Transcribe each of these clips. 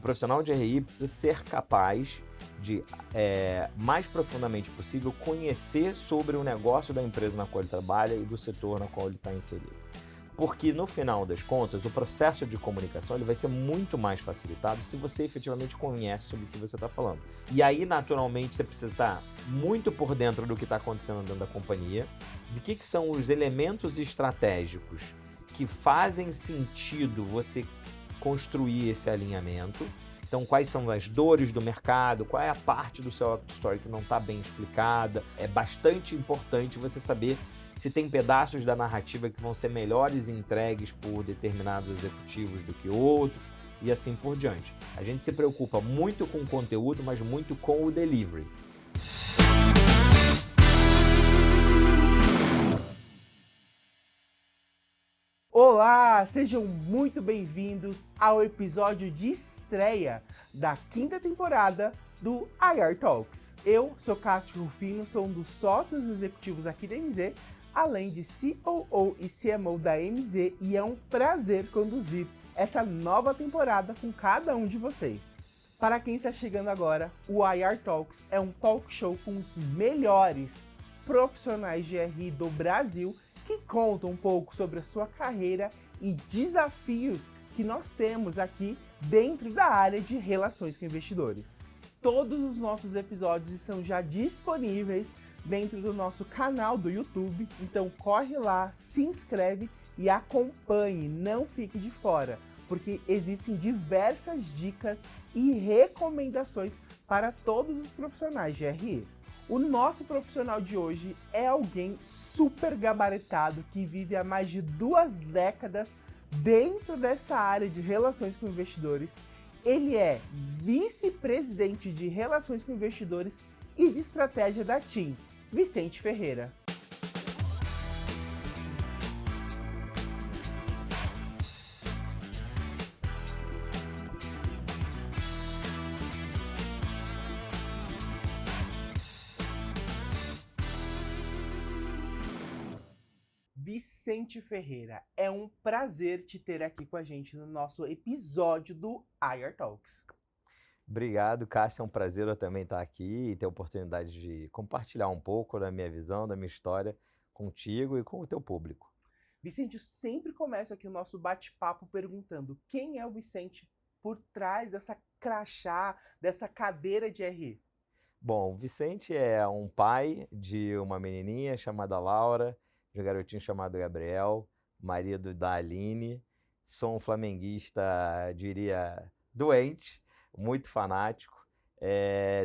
profissional de RI precisa ser capaz de, mais profundamente possível, conhecer sobre o negócio da empresa na qual ele trabalha e do setor na qual ele está inserido. Porque, no final das contas, o processo de comunicação ele vai ser muito mais facilitado se você efetivamente conhece sobre o que você está falando. E aí, naturalmente, você precisa estar muito por dentro do que está acontecendo dentro da companhia, de que são os elementos estratégicos que fazem sentido você construir esse alinhamento. Então, quais são as dores do mercado, qual é a parte do seu story que não está bem explicada. É bastante importante você saber se tem pedaços da narrativa que vão ser melhores entregues por determinados executivos do que outros, e assim por diante. A gente se preocupa muito com o conteúdo, mas muito com o delivery. Olá, sejam muito bem-vindos ao episódio de estreia da 5ª temporada do IR Talks. Eu sou Cássio Rufino, sou um dos sócios executivos aqui da MZ, além de COO e CMO da MZ, e é um prazer conduzir essa nova temporada com cada um de vocês. Para quem está chegando agora, o IR Talks é um talk show com os melhores profissionais de RI do Brasil que contam um pouco sobre a sua carreira e desafios que nós temos aqui dentro da área de relações com investidores. Todos os nossos episódios estão já disponíveis dentro do nosso canal do YouTube, então corre lá, se inscreve e acompanhe, não fique de fora, porque existem diversas dicas e recomendações para todos os profissionais de RI. O nosso profissional de hoje é alguém super gabaritado que vive há mais de 2 décadas dentro dessa área de relações com investidores. Ele é vice-presidente de relações com investidores e de estratégia da TIM, Vicente Ferreira. Vicente Ferreira, é um prazer te ter aqui com a gente no nosso episódio do IR Talks. Obrigado, Cássio, é um prazer eu também estar aqui e ter a oportunidade de compartilhar um pouco da minha visão, da minha história contigo e com o teu público. Vicente, eu sempre começo aqui o nosso bate-papo perguntando quem é o Vicente por trás dessa crachá, dessa cadeira de RI? Bom, o Vicente é um pai de uma menininha chamada Laura, de um garotinho chamado Gabriel, marido da Aline. Sou um flamenguista, diria, doente, muito fanático.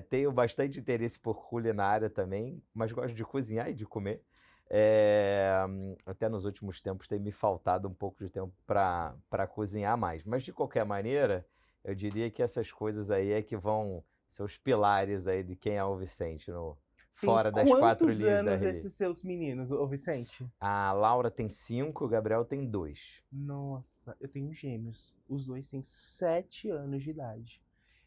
Tenho bastante interesse por culinária também, mas gosto de cozinhar e de comer. Até nos últimos tempos tem me faltado um pouco de tempo para cozinhar mais. Mas, de qualquer maneira, eu diria que essas coisas aí é que vão ser os pilares aí de quem é o Vicente, fora das 4 linhas da Quantos anos RI. esses seus meninos, ô Vicente? A Laura tem 5, o Gabriel tem 2. Nossa, eu tenho gêmeos. Os dois têm 7 anos de idade.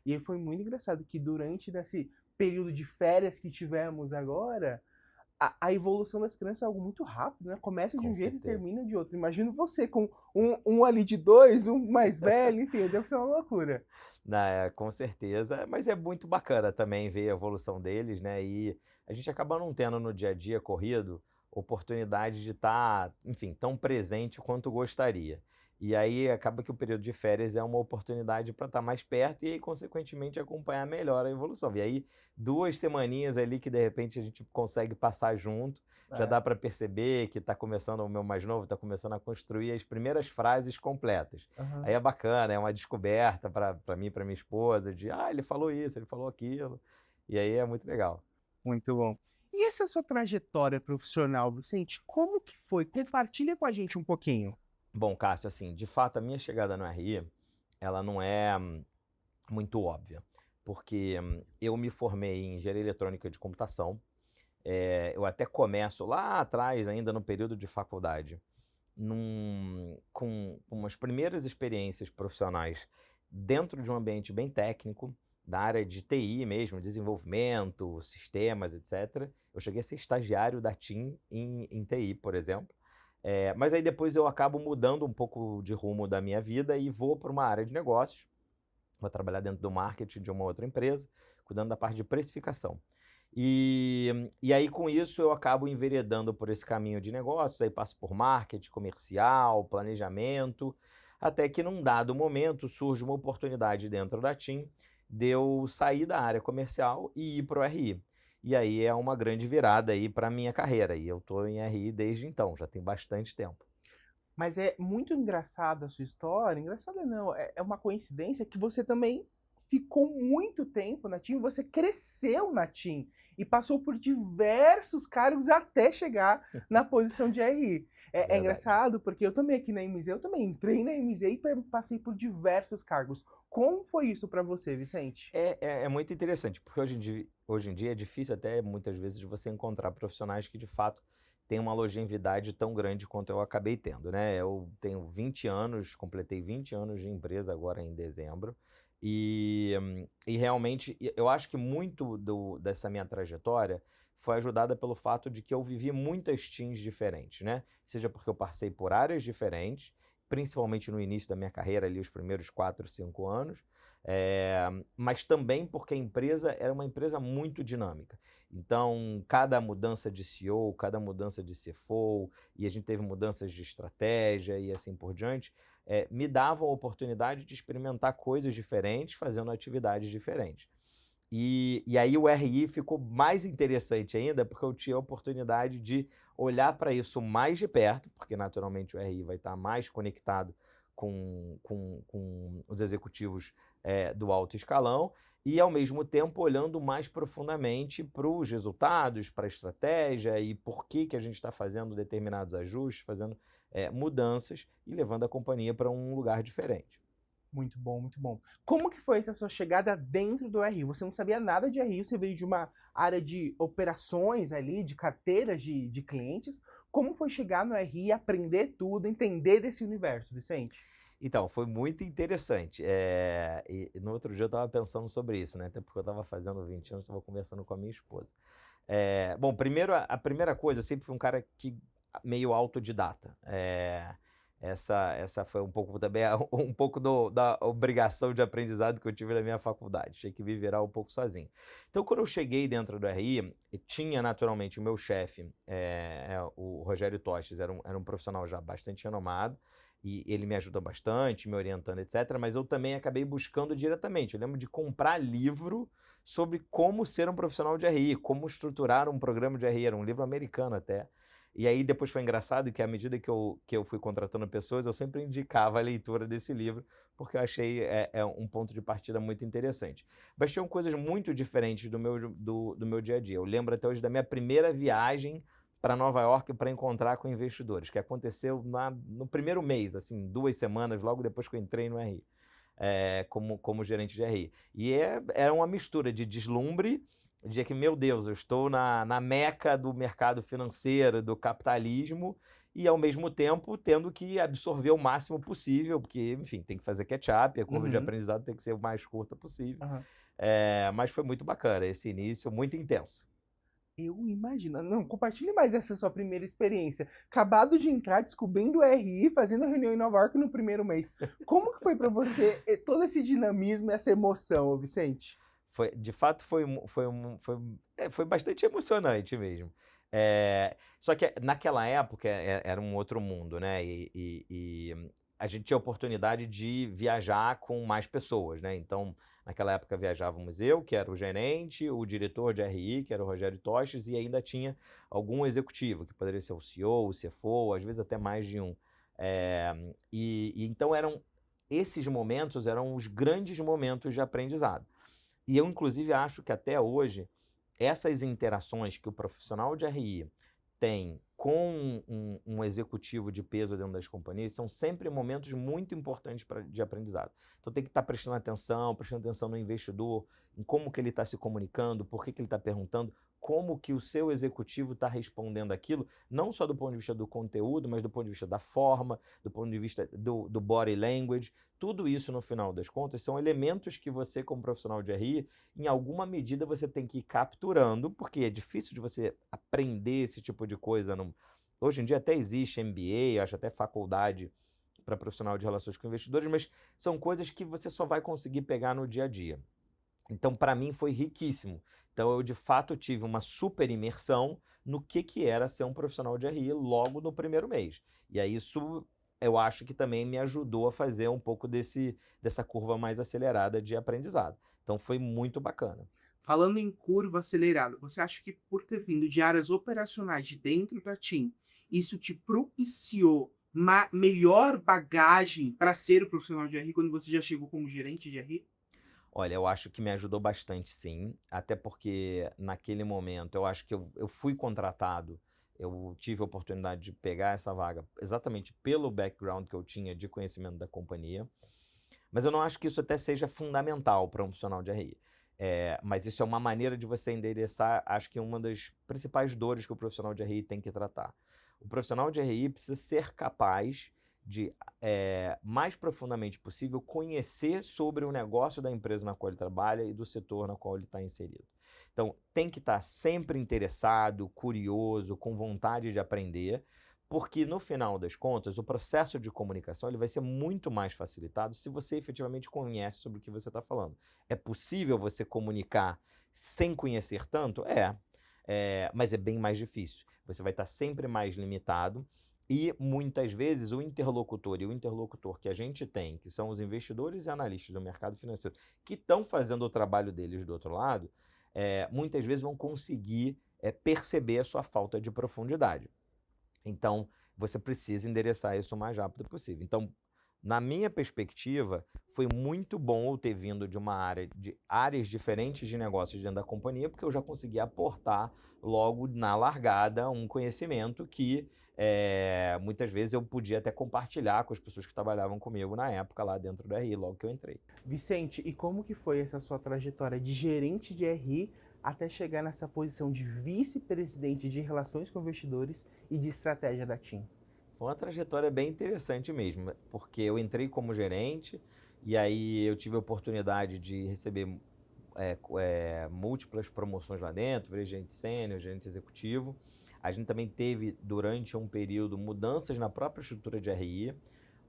E aí foi muito engraçado que durante esse período de férias que tivemos agora, a evolução das crianças é algo muito rápido, né? Começa de Com um jeito e certeza. termina de outro. Imagino você com um ali de 2, um mais velho, enfim, deve ser uma loucura. Com certeza, mas é muito bacana também ver a evolução deles, né? E a gente acaba não tendo no dia a dia corrido oportunidade de estar, enfim, tão presente quanto gostaria. E aí acaba que o período de férias é uma oportunidade para estar mais perto e aí, consequentemente, acompanhar melhor a evolução. E aí, 2 semaninhas ali que de repente a gente consegue passar junto, já dá para perceber que está começando, o meu mais novo está começando a construir as primeiras frases completas. Aham. Aí é bacana, é uma descoberta para mim, para minha esposa, de ele falou isso, ele falou aquilo. E aí é muito legal. Muito bom. E essa sua trajetória profissional, Vicente, como que foi? Compartilha com a gente um pouquinho. Bom, Cássio, assim, de fato, a minha chegada no RI, ela não é muito óbvia, porque eu me formei em engenharia eletrônica de computação. Eu até começo lá atrás, ainda no período de faculdade, com umas primeiras experiências profissionais dentro de um ambiente bem técnico, da área de TI mesmo, desenvolvimento, sistemas, etc. Eu cheguei a ser estagiário da TIM em TI, por exemplo. Mas aí depois eu acabo mudando um pouco de rumo da minha vida e vou para uma área de negócios. vou trabalhar dentro do marketing de uma outra empresa, cuidando da parte de precificação. E aí, com isso, eu acabo enveredando por esse caminho de negócios, aí passo por marketing, comercial, planejamento, até que num dado momento surge uma oportunidade dentro da TIM de eu sair da área comercial e ir para o RI. E aí é uma grande virada aí para a minha carreira, e eu estou em RI desde então, já tem bastante tempo. Mas é muito engraçada a sua história. Engraçada não, é uma coincidência que você também ficou muito tempo na TIM, você cresceu na TIM e passou por diversos cargos até chegar na posição de RI. É Verdade. engraçado porque eu também aqui na MZ, eu também entrei na MZ e passei por diversos cargos. Como foi isso para você, Vicente? É muito interessante, porque hoje em dia é difícil até muitas vezes de você encontrar profissionais que de fato têm uma longevidade tão grande quanto eu acabei tendo, né? Eu tenho 20 anos, completei 20 anos de empresa agora em dezembro, e realmente eu acho que muito dessa minha trajetória foi ajudada pelo fato de que eu vivi muitas teams diferentes, né? Seja porque eu passei por áreas diferentes, principalmente no início da minha carreira, ali os primeiros 4, 5 anos, mas também porque a empresa era uma empresa muito dinâmica. Então, cada mudança de CEO, cada mudança de CFO, e a gente teve mudanças de estratégia e assim por diante, me davam a oportunidade de experimentar coisas diferentes, fazendo atividades diferentes. E aí o RI ficou mais interessante ainda, porque eu tinha a oportunidade de olhar para isso mais de perto, porque naturalmente o RI vai estar mais conectado com os executivos do alto escalão, e ao mesmo tempo olhando mais profundamente para os resultados, para a estratégia e por que a gente está fazendo determinados ajustes, fazendo mudanças e levando a companhia para um lugar diferente. Muito bom, muito bom. Como que foi essa sua chegada dentro do RI? Você não sabia nada de RI, você veio de uma área de operações ali, de carteiras de clientes. Como foi chegar no RI, aprender tudo, entender desse universo, Vicente? Então, foi muito interessante. E no outro dia eu estava pensando sobre isso, né? Até porque eu estava fazendo 20 anos, estava conversando com a minha esposa. Bom, primeiro, a primeira coisa, eu sempre fui um cara que meio autodidata. Essa foi um pouco também um pouco da obrigação de aprendizado que eu tive na minha faculdade. Tinha que me virar um pouco sozinho. Então, quando eu cheguei dentro do RI, tinha naturalmente o meu chefe, o Rogério Tostes, era um profissional já bastante renomado, e ele me ajudou bastante, me orientando, etc. Mas eu também acabei buscando diretamente. Eu lembro de comprar livro sobre como ser um profissional de RI, como estruturar um programa de RI. Era um livro americano até. E aí depois foi engraçado que à medida que eu fui contratando pessoas, eu sempre indicava a leitura desse livro, porque eu achei um ponto de partida muito interessante. Mas tinham coisas muito diferentes do meu dia a dia. Eu lembro até hoje da minha primeira viagem para Nova York para encontrar com investidores, que aconteceu no primeiro mês, assim, 2 semanas, logo depois que eu entrei no RI, como gerente de RI. E era uma mistura de deslumbre, de que, meu Deus, eu estou na meca do mercado financeiro, do capitalismo, e ao mesmo tempo tendo que absorver o máximo possível, porque, enfim, tem que fazer catch-up, a curva de aprendizado tem que ser o mais curta possível. Mas foi muito bacana, esse início muito intenso. Eu imagino. Não, compartilhe mais essa sua primeira experiência. Acabado de entrar, descobrindo o RI, fazendo reunião em Nova York no primeiro mês. Como que foi para você todo esse dinamismo e essa emoção, Vicente? De fato, foi bastante emocionante mesmo. Só que naquela época era um outro mundo, né? E a gente tinha a oportunidade de viajar com mais pessoas, né? Então, naquela época viajávamos eu, que era o gerente, o diretor de RI, que era o Rogério Tostes, e ainda tinha algum executivo, que poderia ser o CEO, o CFO, às vezes até mais de um. Então esses momentos eram os grandes momentos de aprendizado. E eu, inclusive, acho que até hoje, essas interações que o profissional de RI tem com um executivo de peso dentro das companhias são sempre momentos muito importantes de aprendizado. Então tem que estar prestando atenção no investidor, em como que ele está se comunicando, por que ele está perguntando, como que o seu executivo está respondendo aquilo, não só do ponto de vista do conteúdo, mas do ponto de vista da forma, do ponto de vista do body language. Tudo isso, no final das contas, são elementos que você, como profissional de RI, em alguma medida você tem que ir capturando, porque é difícil de você aprender esse tipo de coisa. Hoje em dia até existe MBA, acho até faculdade para profissional de relações com investidores, mas são coisas que você só vai conseguir pegar no dia a dia. Então, para mim, foi riquíssimo. Então, eu, de fato, tive uma super imersão no que era ser um profissional de RI logo no primeiro mês. E aí, isso eu acho que também me ajudou a fazer um pouco dessa curva mais acelerada de aprendizado. Então, foi muito bacana. Falando em curva acelerada, você acha que por ter vindo de áreas operacionais de dentro da TIM, isso te propiciou uma melhor bagagem para ser o profissional de RI quando você já chegou como gerente de RI? Olha, eu acho que me ajudou bastante, sim. Até porque, naquele momento, eu acho que eu fui contratado, eu tive a oportunidade de pegar essa vaga exatamente pelo background que eu tinha de conhecimento da companhia. Mas eu não acho que isso até seja fundamental para um profissional de RI. Mas isso é uma maneira de você endereçar, acho que uma das principais dores que o profissional de RI tem que tratar. O profissional de RI precisa ser capaz de, mais profundamente possível, conhecer sobre o negócio da empresa na qual ele trabalha e do setor na qual ele está inserido. Então, tem que estar sempre interessado, curioso, com vontade de aprender, porque no final das contas, o processo de comunicação ele vai ser muito mais facilitado se você efetivamente conhece sobre o que você está falando. É possível você comunicar sem conhecer tanto? Mas é bem mais difícil. Você vai estar sempre mais limitado e muitas vezes o interlocutor que a gente tem, que são os investidores e analistas do mercado financeiro, que estão fazendo o trabalho deles do outro lado, muitas vezes vão conseguir perceber a sua falta de profundidade. Então, você precisa endereçar isso o mais rápido possível. Então, na minha perspectiva, foi muito bom eu ter vindo de uma área, de áreas diferentes de negócios dentro da companhia, porque eu já consegui aportar logo na largada um conhecimento que muitas vezes eu podia até compartilhar com as pessoas que trabalhavam comigo na época lá dentro do RI, logo que eu entrei. Vicente, e como que foi essa sua trajetória de gerente de RI até chegar nessa posição de vice-presidente de relações com investidores e de estratégia da TIM? Foi uma trajetória bem interessante mesmo, porque eu entrei como gerente e aí eu tive a oportunidade de receber múltiplas promoções lá dentro, virei gerente sênior, gerente executivo. A gente também teve, durante um período, mudanças na própria estrutura de RI.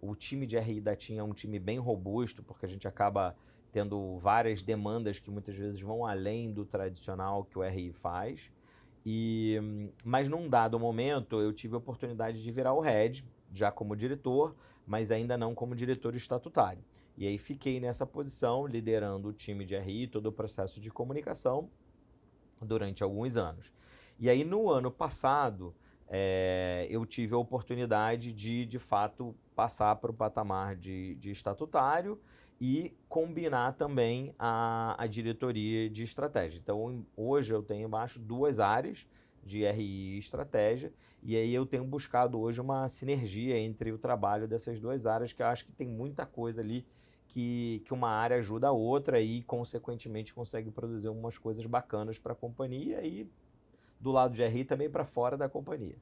O time de RI da TIM é um time bem robusto, porque a gente acaba tendo várias demandas que muitas vezes vão além do tradicional que o RI faz. Mas num dado momento eu tive a oportunidade de virar o head, já como diretor, mas ainda não como diretor estatutário. E aí fiquei nessa posição, liderando o time de RI, todo o processo de comunicação durante alguns anos. E aí no ano passado, eu tive a oportunidade de fato, passar para o patamar de estatutário e combinar também a diretoria de estratégia. Então, hoje eu tenho embaixo duas áreas de RI e estratégia, e aí eu tenho buscado hoje uma sinergia entre o trabalho dessas duas áreas, que eu acho que tem muita coisa ali que uma área ajuda a outra e, consequentemente, consegue produzir umas coisas bacanas para a companhia e, do lado de RI, também para fora da companhia.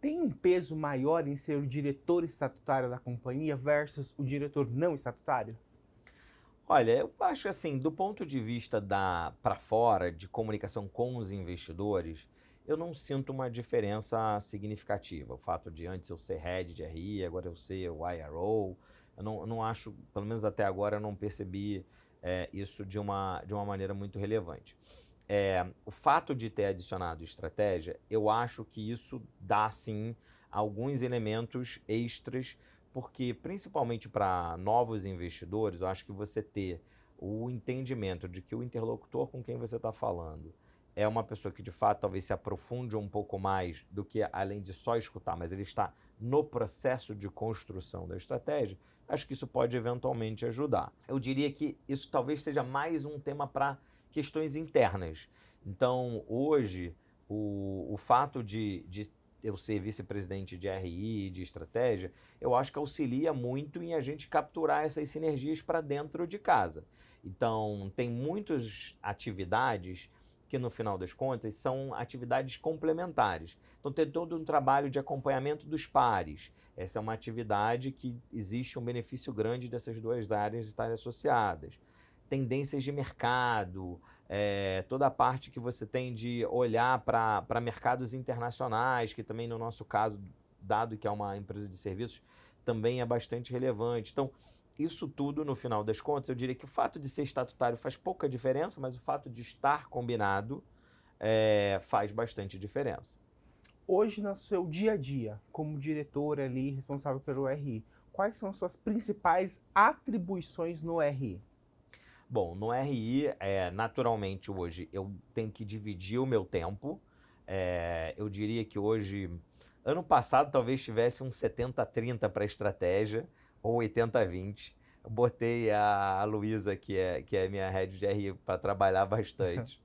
Tem um peso maior em ser o diretor estatutário da companhia versus o diretor não estatutário? Olha, eu acho assim, do ponto de vista para fora, de comunicação com os investidores, eu não sinto uma diferença significativa. O fato de antes eu ser head de RI, agora eu ser o IRO, eu não acho, pelo menos até agora, eu não percebi isso de uma maneira muito relevante. O fato de ter adicionado estratégia, eu acho que isso dá, sim, alguns elementos extras, porque principalmente para novos investidores, eu acho que você ter o entendimento de que o interlocutor com quem você está falando é uma pessoa que de fato talvez se aprofunde um pouco mais do que além de só escutar, mas ele está no processo de construção da estratégia, acho que isso pode eventualmente ajudar. Eu diria que isso talvez seja mais um tema para questões internas. Então, hoje, o fato de eu ser vice-presidente de RI, de estratégia, eu acho que auxilia muito em a gente capturar essas sinergias para dentro de casa. Então, tem muitas atividades que, no final das contas, são atividades complementares. Então, tem todo um trabalho de acompanhamento dos pares. Essa é uma atividade que existe um benefício grande dessas duas áreas estarem associadas. Tendências de mercado, toda a parte que você tem de olhar para mercados internacionais, que também no nosso caso, dado que é uma empresa de serviços, também é bastante relevante. Então, isso tudo, no final das contas, eu diria que o fato de ser estatutário faz pouca diferença, mas o fato de estar combinado faz bastante diferença. Hoje, no seu dia a dia, como diretor ali responsável pelo RI, quais são as suas principais atribuições no RI? Bom, no RI, naturalmente hoje eu tenho que dividir o meu tempo. Eu diria que hoje, ano passado talvez tivesse um 70-30 para estratégia, ou 80-20. Eu botei a Luísa, que é minha head de RI, para trabalhar bastante.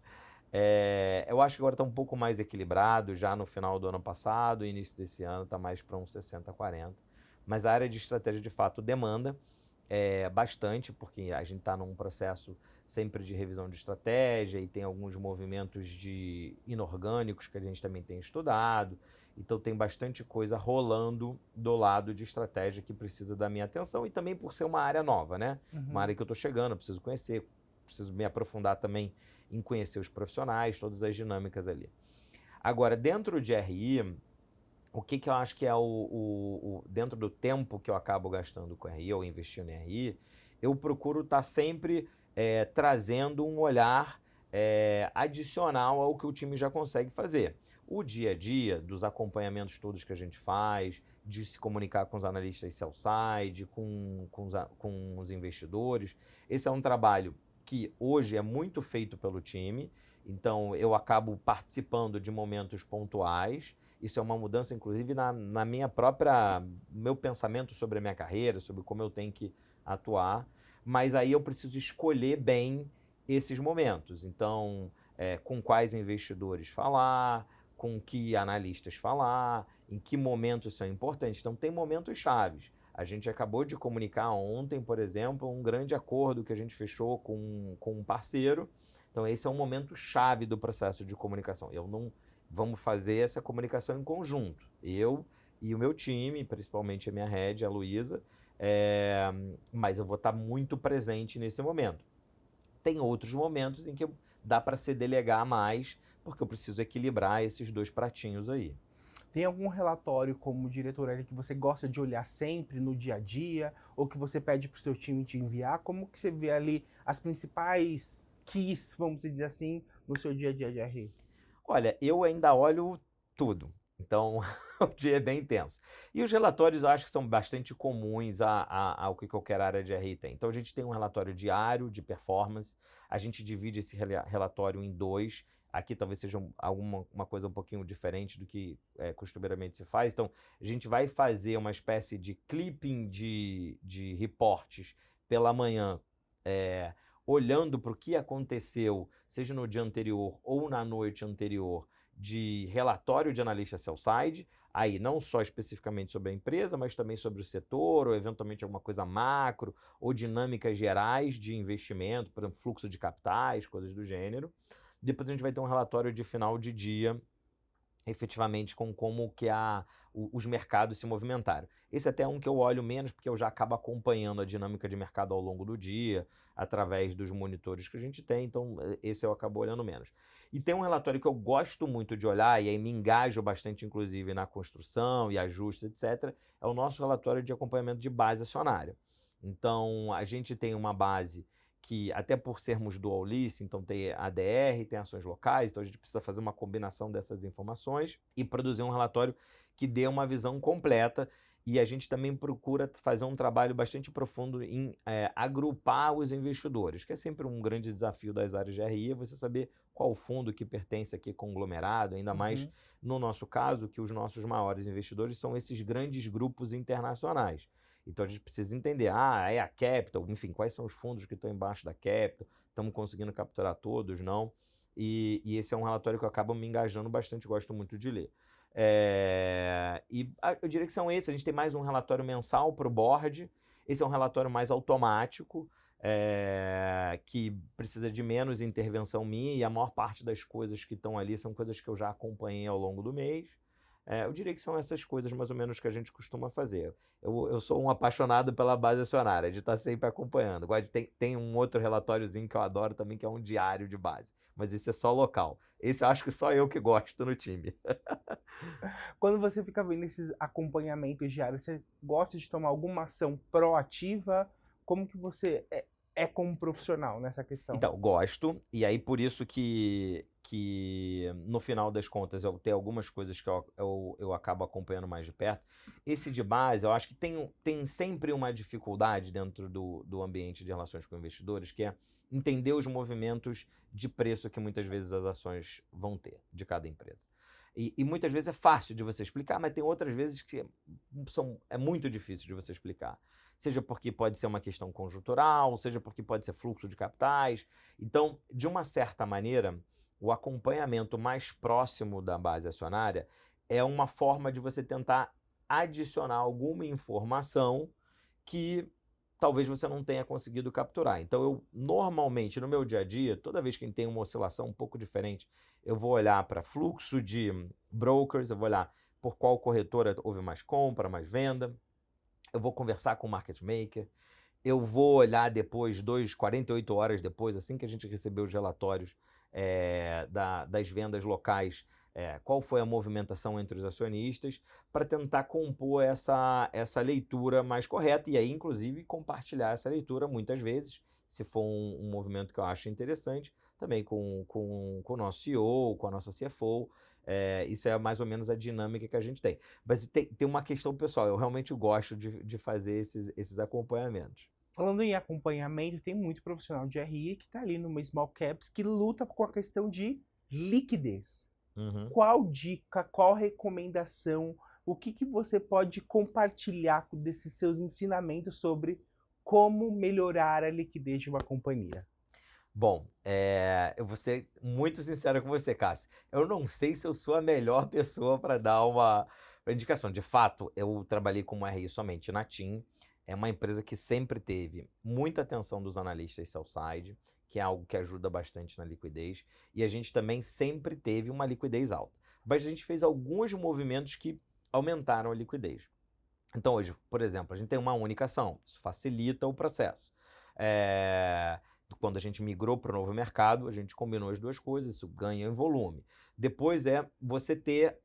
Eu acho que agora está um pouco mais equilibrado, já no final do ano passado, início desse ano está mais para um 60-40. Mas a área de estratégia, de fato, demanda bastante, porque a gente está num processo sempre de revisão de estratégia e tem alguns movimentos inorgânicos que a gente também tem estudado. Então tem bastante coisa rolando do lado de estratégia que precisa da minha atenção e também por ser uma área nova, né? Uma área que eu estou chegando, preciso conhecer, preciso me aprofundar também em conhecer os profissionais, todas as dinâmicas ali. Agora, dentro de RI, o que eu acho que é dentro do tempo que eu acabo gastando com RI ou investindo em RI, eu procuro estar sempre trazendo um olhar adicional ao que o time já consegue fazer. O dia a dia, dos acompanhamentos todos que a gente faz, de se comunicar com os analistas sell-side, com os investidores, esse é um trabalho que hoje é muito feito pelo time, então eu acabo participando de momentos pontuais. Isso é uma mudança, inclusive, na meu pensamento sobre a minha carreira, sobre como eu tenho que atuar, mas aí eu preciso escolher bem esses momentos. Então, com quais investidores falar, com que analistas falar, em que momentos são importantes. Então, tem momentos chaves. A gente acabou de comunicar ontem, por exemplo, um grande acordo que a gente fechou com um parceiro. Então, esse é um momento chave do processo de comunicação. Vamos fazer essa comunicação em conjunto. Eu e o meu time, principalmente a minha head, a Luísa, mas eu vou estar muito presente nesse momento. Tem outros momentos em que dá para se delegar mais, porque eu preciso equilibrar esses dois pratinhos aí. Tem algum relatório como diretor ali que você gosta de olhar sempre no dia a dia, ou que você pede para o seu time te enviar? Como que você vê ali as principais keys, vamos dizer assim, no seu dia a dia de RI? Olha, eu ainda olho tudo. Então, o dia é bem intenso. E os relatórios eu acho que são bastante comuns ao que qualquer área de RI tem. Então, a gente tem um relatório diário de performance, a gente divide esse relatório em dois. Aqui talvez seja uma coisa um pouquinho diferente do que costumeiramente se faz. Então, a gente vai fazer uma espécie de clipping de reportes pela manhã, olhando para o que aconteceu, seja no dia anterior ou na noite anterior, de relatório de analista sell-side, aí não só especificamente sobre a empresa, mas também sobre o setor, ou eventualmente alguma coisa macro, ou dinâmicas gerais de investimento, por exemplo, fluxo de capitais, coisas do gênero. Depois a gente vai ter um relatório de final de dia, efetivamente com como que os mercados se movimentaram. Esse até é um que eu olho menos, porque eu já acabo acompanhando a dinâmica de mercado ao longo do dia, através dos monitores que a gente tem, então esse eu acabo olhando menos. E tem um relatório que eu gosto muito de olhar, e aí me engajo bastante, inclusive, na construção e ajustes, etc., é o nosso relatório de acompanhamento de base acionária. Então, a gente tem uma base que, até por sermos dual lease, então tem ADR, tem ações locais, então a gente precisa fazer uma combinação dessas informações e produzir um relatório que dê uma visão completa. E a gente também procura fazer um trabalho bastante profundo em agrupar os investidores, que é sempre um grande desafio das áreas de RI, você saber qual fundo que pertence a que conglomerado, ainda mais no nosso caso, que os nossos maiores investidores são esses grandes grupos internacionais. Então a gente precisa entender, é a Capital, enfim, quais são os fundos que estão embaixo da Capital, estamos conseguindo capturar todos, não? E esse é um relatório que eu acabo me engajando bastante, gosto muito de ler. Eu diria que são esses, a gente tem mais um relatório mensal para o board, esse é um relatório mais automático, que precisa de menos intervenção minha, e a maior parte das coisas que estão ali são coisas que eu já acompanhei ao longo do mês. Eu diria que são essas coisas mais ou menos que a gente costuma fazer. Eu sou um apaixonado pela base acionária, de estar sempre acompanhando. Tem um outro relatóriozinho que eu adoro também, que é um diário de base, mas isso é só local. Esse eu acho que só eu que gosto no time. Quando você fica vendo esses acompanhamentos diários, você gosta de tomar alguma ação proativa? Como que você é como profissional nessa questão? Então, gosto, e aí por isso que no final das contas eu tenho algumas coisas que eu acabo acompanhando mais de perto. Esse de base, eu acho que tem sempre uma dificuldade dentro do ambiente de relações com investidores, que é entender os movimentos de preço que muitas vezes as ações vão ter de cada empresa. E muitas vezes é fácil de você explicar, mas tem outras vezes que é muito difícil de você explicar. Seja porque pode ser uma questão conjuntural, seja porque pode ser fluxo de capitais. Então, de uma certa maneira, o acompanhamento mais próximo da base acionária é uma forma de você tentar adicionar alguma informação que talvez você não tenha conseguido capturar. Então, eu normalmente, no meu dia a dia, toda vez que tem uma oscilação um pouco diferente, eu vou olhar para fluxo de brokers, eu vou olhar por qual corretora houve mais compra, mais venda, eu vou conversar com o market maker, eu vou olhar depois, 48 horas depois, assim que a gente recebeu os relatórios das vendas locais, qual foi a movimentação entre os acionistas, para tentar compor essa leitura mais correta e aí, inclusive, compartilhar essa leitura muitas vezes, se for um movimento que eu acho interessante, também com o nosso CEO, com a nossa CFO. Isso é mais ou menos a dinâmica que a gente tem. Mas tem uma questão pessoal, eu realmente gosto de fazer esses acompanhamentos. Falando em acompanhamento, tem muito profissional de RI que está ali numa small caps que luta com a questão de liquidez. Uhum. Qual dica, qual recomendação, o que você pode compartilhar desses seus ensinamentos sobre como melhorar a liquidez de uma companhia? Bom, eu vou ser muito sincero com você, Cássio. Eu não sei se eu sou a melhor pessoa para dar uma indicação. De fato, eu trabalhei como RI somente na TIM. É uma empresa que sempre teve muita atenção dos analistas sell-side, que é algo que ajuda bastante na liquidez. E a gente também sempre teve uma liquidez alta. Mas a gente fez alguns movimentos que aumentaram a liquidez. Então hoje, por exemplo, a gente tem uma única ação. Isso facilita o processo. Quando a gente migrou para o novo mercado, a gente combinou as duas coisas, isso ganha em volume. Depois você ter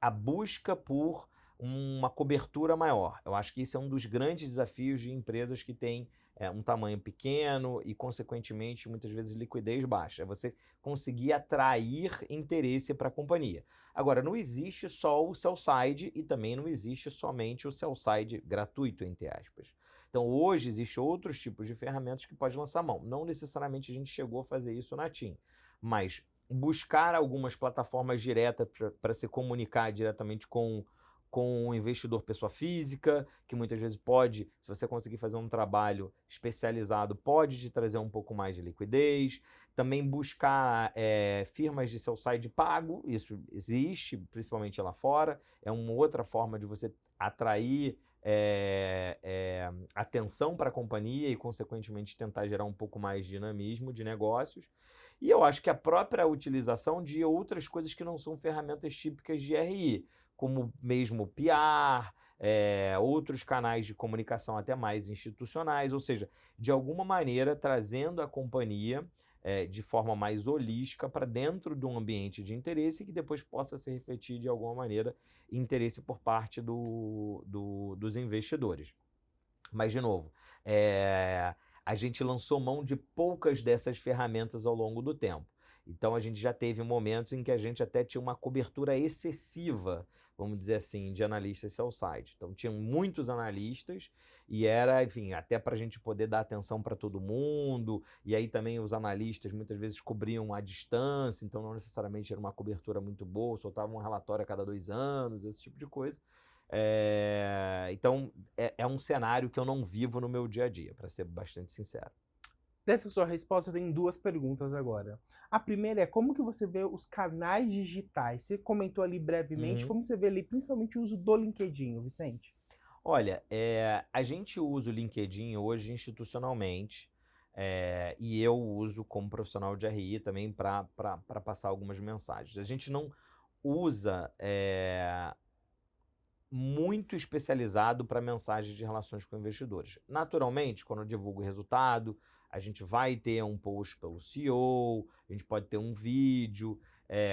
a busca por uma cobertura maior. Eu acho que isso é um dos grandes desafios de empresas que têm um tamanho pequeno e, consequentemente, muitas vezes liquidez baixa. É você conseguir atrair interesse para a companhia. Agora, não existe só o sell-side e também não existe somente o sell-side gratuito, entre aspas. Então, hoje, existem outros tipos de ferramentas que pode lançar mão. Não necessariamente a gente chegou a fazer isso na TIM, mas buscar algumas plataformas diretas para se comunicar diretamente com o investidor pessoa física, que muitas vezes pode, se você conseguir fazer um trabalho especializado, pode te trazer um pouco mais de liquidez. Também buscar firmas de sell-side pago, isso existe, principalmente lá fora. É uma outra forma de você atrair atenção para a companhia e, consequentemente, tentar gerar um pouco mais de dinamismo de negócios. E eu acho que a própria utilização de outras coisas que não são ferramentas típicas de RI, como mesmo PR, outros canais de comunicação até mais institucionais, ou seja, de alguma maneira trazendo a companhia de forma mais holística para dentro de um ambiente de interesse que depois possa se refletir de alguma maneira em interesse por parte dos investidores. Mas, de novo, a gente lançou mão de poucas dessas ferramentas ao longo do tempo. Então, a gente já teve momentos em que a gente até tinha uma cobertura excessiva, vamos dizer assim, de analistas sell-side. Então, tinham muitos analistas e era, enfim, até para a gente poder dar atenção para todo mundo. E aí também os analistas muitas vezes cobriam à distância, então não necessariamente era uma cobertura muito boa, soltavam um relatório a cada 2 anos, esse tipo de coisa. Então, é um cenário que eu não vivo no meu dia a dia, para ser bastante sincero. Dessa sua resposta, eu tenho 2 perguntas agora. A primeira é como que você vê os canais digitais? Você comentou ali brevemente, como você vê ali principalmente o uso do LinkedIn, Vicente? Olha, a gente usa o LinkedIn hoje institucionalmente, e eu uso como profissional de RI também para passar algumas mensagens. A gente não usa muito especializado para mensagens de relações com investidores. Naturalmente, quando eu divulgo o resultado, a gente vai ter um post pelo CEO, a gente pode ter um vídeo.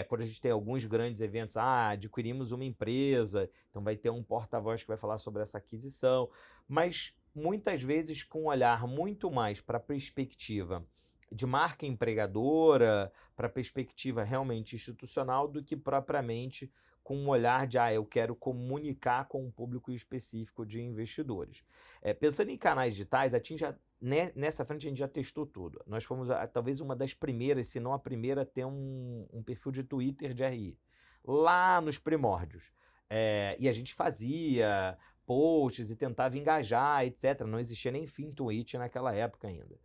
Quando a gente tem alguns grandes eventos, adquirimos uma empresa, então vai ter um porta-voz que vai falar sobre essa aquisição, mas muitas vezes com um olhar muito mais para a perspectiva de marca empregadora, para a perspectiva realmente institucional, do que propriamente com um olhar de, eu quero comunicar com um público específico de investidores. Pensando em canais digitais, nessa frente a gente já testou tudo. Nós fomos talvez uma das primeiras, se não a primeira, a ter um perfil de Twitter de RI, lá nos primórdios. E a gente fazia posts e tentava engajar, etc. Não existia nem FinTwitch naquela época ainda.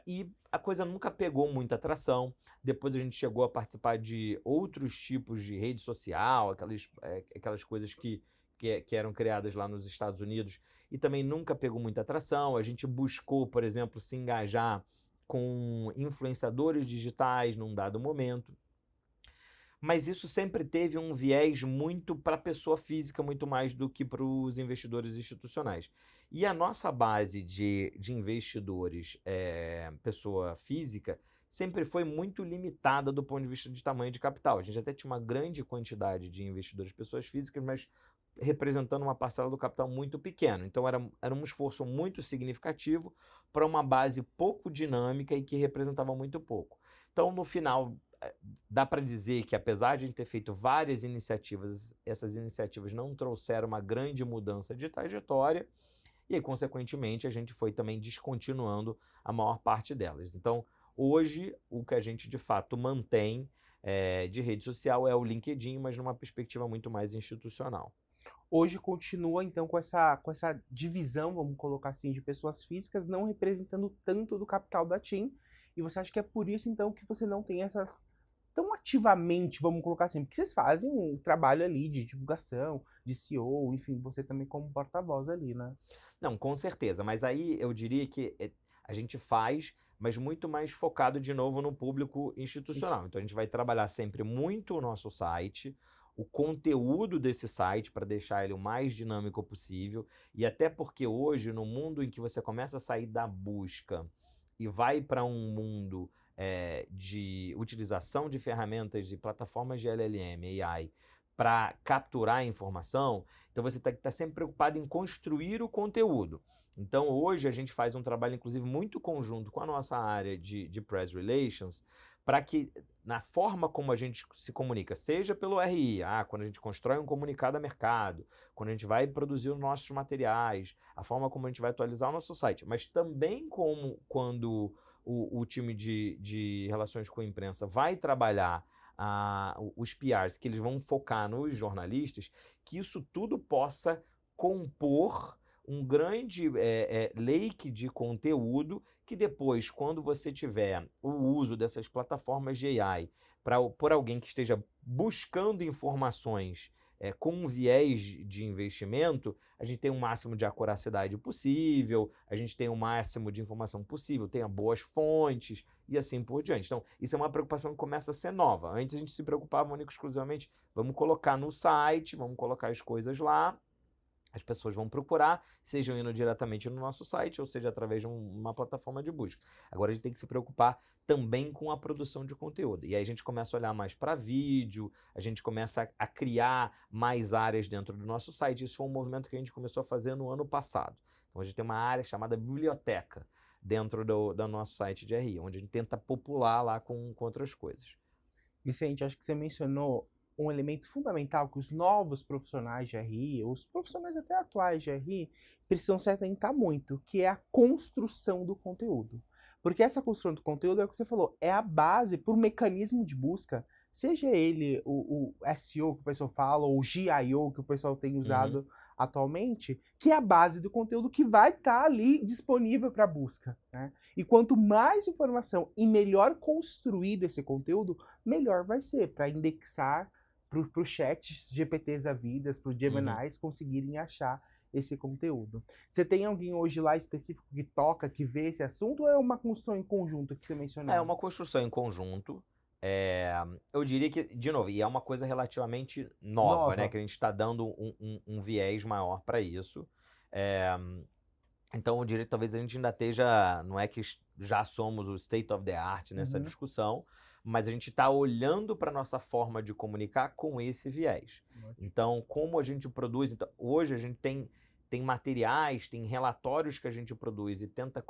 E a coisa nunca pegou muita atração. Depois a gente chegou a participar de outros tipos de rede social, aquelas coisas que eram criadas lá nos Estados Unidos, e também nunca pegou muita atração. A gente buscou, por exemplo, se engajar com influenciadores digitais num dado momento. Mas isso sempre teve um viés muito para a pessoa física, muito mais do que para os investidores institucionais. E a nossa base de investidores, pessoa física, sempre foi muito limitada do ponto de vista de tamanho de capital. A gente até tinha uma grande quantidade de investidores, pessoas físicas, mas representando uma parcela do capital muito pequena. Então era um esforço muito significativo para uma base pouco dinâmica e que representava muito pouco. Então, no final, dá para dizer que, apesar de a gente ter feito várias iniciativas, essas iniciativas não trouxeram uma grande mudança de trajetória e, aí, consequentemente, a gente foi também descontinuando a maior parte delas. Então, hoje, o que a gente, de fato, mantém de rede social é o LinkedIn, mas numa perspectiva muito mais institucional. Hoje continua, então, com essa divisão, vamos colocar assim, de pessoas físicas não representando tanto do capital da TIM. E você acha que é por isso, então, que você não tem essas tão ativamente, vamos colocar assim, porque vocês fazem um trabalho ali de divulgação, de CEO, enfim, você também como porta-voz ali, né? Não, com certeza, mas aí eu diria que a gente faz, mas muito mais focado de novo no público institucional. Então a gente vai trabalhar sempre muito o nosso site, o conteúdo desse site para deixar ele o mais dinâmico possível, e até porque hoje, no mundo em que você começa a sair da busca e vai para um mundo de utilização de ferramentas de plataformas de LLM, AI, para capturar a informação, então você está sempre preocupado em construir o conteúdo. Então hoje a gente faz um trabalho, inclusive, muito conjunto com a nossa área de Press Relations, para que na forma como a gente se comunica, seja pelo RI, quando a gente constrói um comunicado a mercado, quando a gente vai produzir os nossos materiais, a forma como a gente vai atualizar o nosso site, mas também como quando o time de relações com a imprensa vai trabalhar os PRs, que eles vão focar nos jornalistas, que isso tudo possa compor um grande lake de conteúdo que depois, quando você tiver o uso dessas plataformas de AI por alguém que esteja buscando informações com um viés de investimento, a gente tem o máximo de acuracidade possível, a gente tem o máximo de informação possível, tenha boas fontes e assim por diante. Então, isso é uma preocupação que começa a ser nova. Antes a gente se preocupava única e exclusivamente, vamos colocar no site, vamos colocar as coisas lá, as pessoas vão procurar, sejam indo diretamente no nosso site, ou seja, através de uma plataforma de busca. Agora a gente tem que se preocupar também com a produção de conteúdo. E aí a gente começa a olhar mais para vídeo, a gente começa a criar mais áreas dentro do nosso site. Isso foi um movimento que a gente começou a fazer no ano passado. Então a gente tem uma área chamada biblioteca dentro do nosso site de RI, onde a gente tenta popular lá com outras coisas. Vicente, acho que você mencionou um elemento fundamental que os novos profissionais de RI, os profissionais até atuais de RI, precisam se atentar muito, que é a construção do conteúdo. Porque essa construção do conteúdo é o que você falou, é a base para o mecanismo de busca, seja ele o SEO que o pessoal fala, ou o GIO que o pessoal tem usado atualmente, que é a base do conteúdo que vai estar ali disponível para busca, né? E quanto mais informação e melhor construído esse conteúdo, melhor vai ser para indexar para os chats GPTs da vida, para os Geminis conseguirem achar esse conteúdo. Você tem alguém hoje lá específico que toca, que vê esse assunto, ou é uma construção em conjunto que você mencionou? É uma construção em conjunto. Eu diria que, de novo, e é uma coisa relativamente nova, né? Nova. Que a gente está dando um viés maior para isso. É, então, eu diria que talvez a gente ainda esteja, não é que já somos o state of the art nessa Uhum. discussão, mas a gente está olhando para a nossa forma de comunicar com esse viés. Então, como a gente produz... Então, hoje a gente tem materiais, tem relatórios que a gente produz e tenta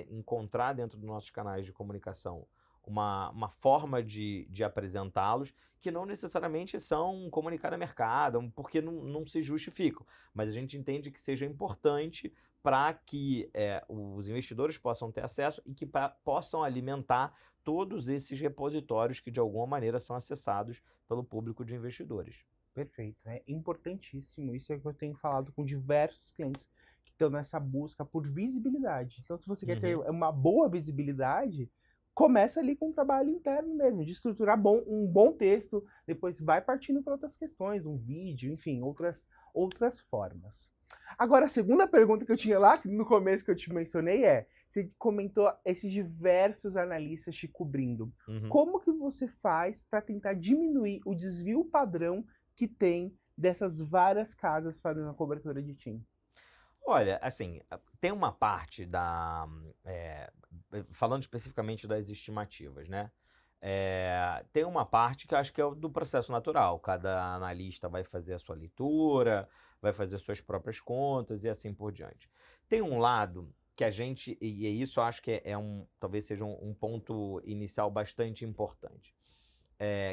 encontrar dentro dos nossos canais de comunicação uma forma de apresentá-los que não necessariamente são comunicar a mercado, porque não se justificam. Mas a gente entende que seja importante para que os investidores possam ter acesso e que possam alimentar todos esses repositórios que, de alguma maneira, são acessados pelo público de investidores. Perfeito, é importantíssimo. Isso é o que eu tenho falado com diversos clientes que estão nessa busca por visibilidade. Então, se você quer ter uma boa visibilidade, começa ali com um trabalho interno mesmo, de estruturar um bom texto, depois vai partindo para outras questões, um vídeo, enfim, outras formas. Agora, a segunda pergunta que eu tinha lá, no começo que eu te mencionei, você comentou esses diversos analistas te cobrindo. Como que você faz para tentar diminuir o desvio padrão que tem dessas várias casas fazendo a cobertura de TIM? Olha, assim, tem uma parte falando especificamente das estimativas, né? Tem uma parte que eu acho que é do processo natural. Cada analista vai fazer a sua leitura, vai fazer suas próprias contas e assim por diante. Tem um lado que a gente, e isso eu acho que talvez seja um ponto inicial bastante importante,